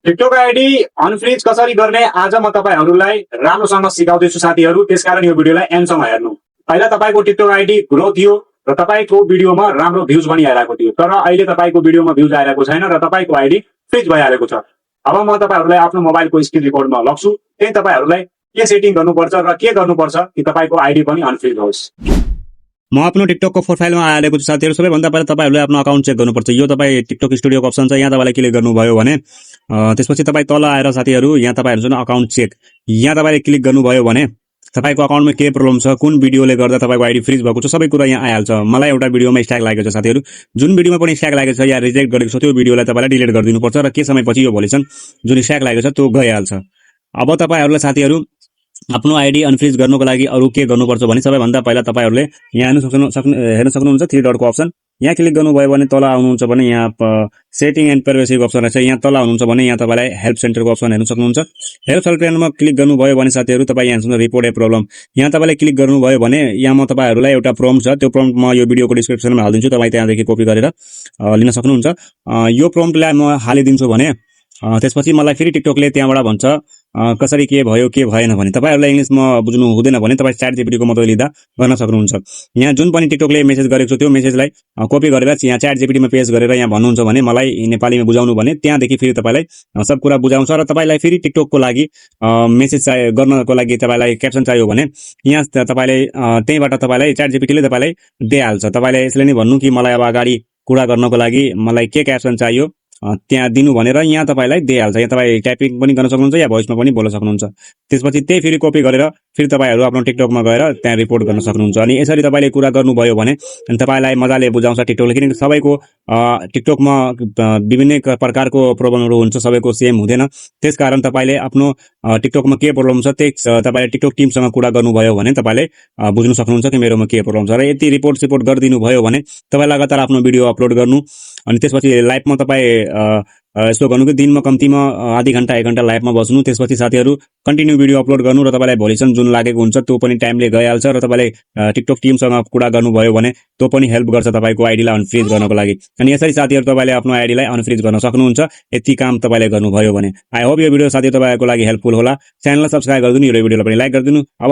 TikTok ID unfreeze कसरी गर्ने आज म तपाईहरुलाई राम्रोसँग सिकाउँदैछु साथीहरु। त्यसकारण यो भिडियोलाई एन्डसम्म हेर्नु। पहिला तपाईको टिकटक आइडी ग्रो थियो र तपाईको भिडियोमा राम्रो भ्युज पनि आइरहेको थियो, तर अहिले तपाईको भिडियोमा भ्युज आइरहेको छैन र तपाईको आइडी फ्रिज भइहालेको छ। अब म तपाईहरुलाई आफ्नो मोबाइलको स्क्रिन रिकर्डमा लग्छु, त्यही तपाईहरुलाई के सेटिङ गर्नुपर्छ र के गर्नुपर्छ कि तपाईको आइडी पनि अनफ्रिज होस्। म आफ्नो टिकटकको प्रोफाइलमा आइरहेको छु साथीहरु। सबैभन्दा पहिला तपाईहरुले आफ्नो अकाउन्ट चेक गर्नुपर्छ। यो तपाई टिकटक स्टुडियोको अप्सन छ, यहाँ तपाईले क्लिक गर्नुभयो भने त्यसपछि तपाई तल आएर साथीहरु यहाँ तपाईहरु जुन अकाउन्ट चेक यहाँ तपाईले क्लिक गर्नुभयो भने तपाईको अकाउन्टमा के प्रब्लम छ, कुन भिडियोले गर्दा तपाईको आइडी फ्रिज भएको छ, सबै कुरा यहाँ आइहाल्छ। मलाई एउटा भिडियोमा स्ट्याक लागेको छ साथीहरु, जुन भिडियोमा पनि स्ट्याक लागेको छ या रिजेक्ट गरेको छ त्यो भिडियोलाई तपाईलाई डिलिट गरिदिनुपर्छ र के समयपछि यो भोलिसन जुन स्ट्याक लागेको छ त्यो गइहाल्छ। अब तपाईहरुलाई साथीहरु आफ्नो आइडी अनफ्रिज गर्नको लागि अरु के गर्नुपर्छ भने सबैभन्दा पहिला तपाईहरुले यहाँ हेर्न सक्नुहुन्छ थ्री डटको अप्सन, यहाँ क्लिक गर्नुभयो भने तल आउनुहुन्छ भने यहाँ सेटिङ एन्ड प्राइभेसीको अप्सन रहेछ। यहाँ तल आउनुहुन्छ भने यहाँ तपाईलाई हेल्प सेन्टरको अप्सन हेर्न सक्नुहुन्छ। हेल्प सेन्टरमा क्लिक गर्नुभयो भने साथीहरु तपाई यहाँ हुन्छ रिपोर्ट ए प्रब्लम, यहाँ तपाईले क्लिक गर्नुभयो भने यहाँ म तपाईहरुलाई एउटा प्रम्प्ट छ, त्यो प्रम्प्ट म यो भिडियोको डिस्क्रिप्सनमा हाल्दिन्छु, तपाई त्यहाँदेखि कपी गरेर लिन सक्नुहुन्छ। यो प्रम्प्टलाई म हालिदिन्छु भने त्यसपछि मलाई फेरि टिकटकले त्यहाँबाट भन्छ कसरी के भयो के भएन भने। तपाईहरुलाई इंग्लिशमा बुझ्नु हुँदैन भने तपाई च्याट जीपीटी को मद्दत लिँदा गर्न सक्नुहुन्छ। यहाँ जुन पनि टिकटकले मेसेज गरेको छ त्यो मेसेजलाई कपी गरेर यहाँ च्याट जीपीटी मा पेस्ट गरेर यहाँ भन्नुहुन्छ भने मलाई नेपालीमा बुझाउनु भने त्यहाँदेखि फेरि तपाईलाई सब कुरा बुझाउँछ र तपाईलाई फेरि टिकटकको लागि मेसेज गर्नको लागि तपाईलाई क्याप्सन चाहियो भने यहाँ तपाईले त्यहीबाट तपाईलाई च्याट जीपीटीले तपाईलाई दिइहाल्छ। तपाईले यसले नै भन्नु कि मलाई अब अगाडि कुरा गर्नको लागि मलाई के क्याप्सन चाहियो त्यहाँ दिनु भनेर यहाँ तपाईलाई दिइहाल्छ। यहाँ तपाई टाइपिङ पनि गर्न सक्नुहुन्छ या भोइसमा पनि बोल्न सक्नुहुन्छ। त्यसपछि त्यही फेरि कपी गरेर फेरि तपाईहरु आफ्नो टिकटकमा गएर त्यहाँ रिपोर्ट गर्न सक्नुहुन्छ। अनि यसरी तपाईले कुरा गर्नुभयो भने तपाईलाई मजाले बुझाउँछ टिकटकले, किनकि सबैको टिकटकमा विभिन्न प्रकारको प्रब्लमहरु हुन्छ, सबैको सेम हुँदैन। त्यसकारण तपाईले आफ्नो टिकटकमा के प्रब्लम छ त्यही तपाईले टिकटक टिमसँग कुरा गर्नुभयो भने तपाईले बुझ्न सक्नुहुन्छ कि मेरोमा के प्रब्लम छ र यति रिपोर्ट गरिदिनु भयो भने तपाई लगातार आफ्नो भिडियो अपलोड गर्नु। अनि त्यसपछि लाइभमा तपाई यसो गर्नु कि दिनमा कम्तीमा आधी घण्टा 1 घण्टा लाइभमा बस्नु। त्यसपछि साथीहरु कन्टिन्यू भिडियो अपलोड गर्नु र तपाईलाई भोलिसन जुन लागेको हुन्छ त्यो पनि टाइमले गइहाल्छ र तपाईले टिकटक टिमसँग कुरा गर्नुभयो भने त्यो पनि हेल्प गर्छ तपाईको आइडीलाई अनफ्रिज गर्नको लागि। अनि यसरी साथीहरु तपाईले आफ्नो आइडीलाई अनफ्रिज गर्न सक्नुहुन्छ यति काम तपाईले गर्नुभयो भने। आई होप यो भिडियो साथीहरु तपाईको लागि हेल्पफुल होला। च्यानललाई सब्स्क्राइब गरिदिनु, यो भिडियोलाई पनि लाइक गरिदिनु। अब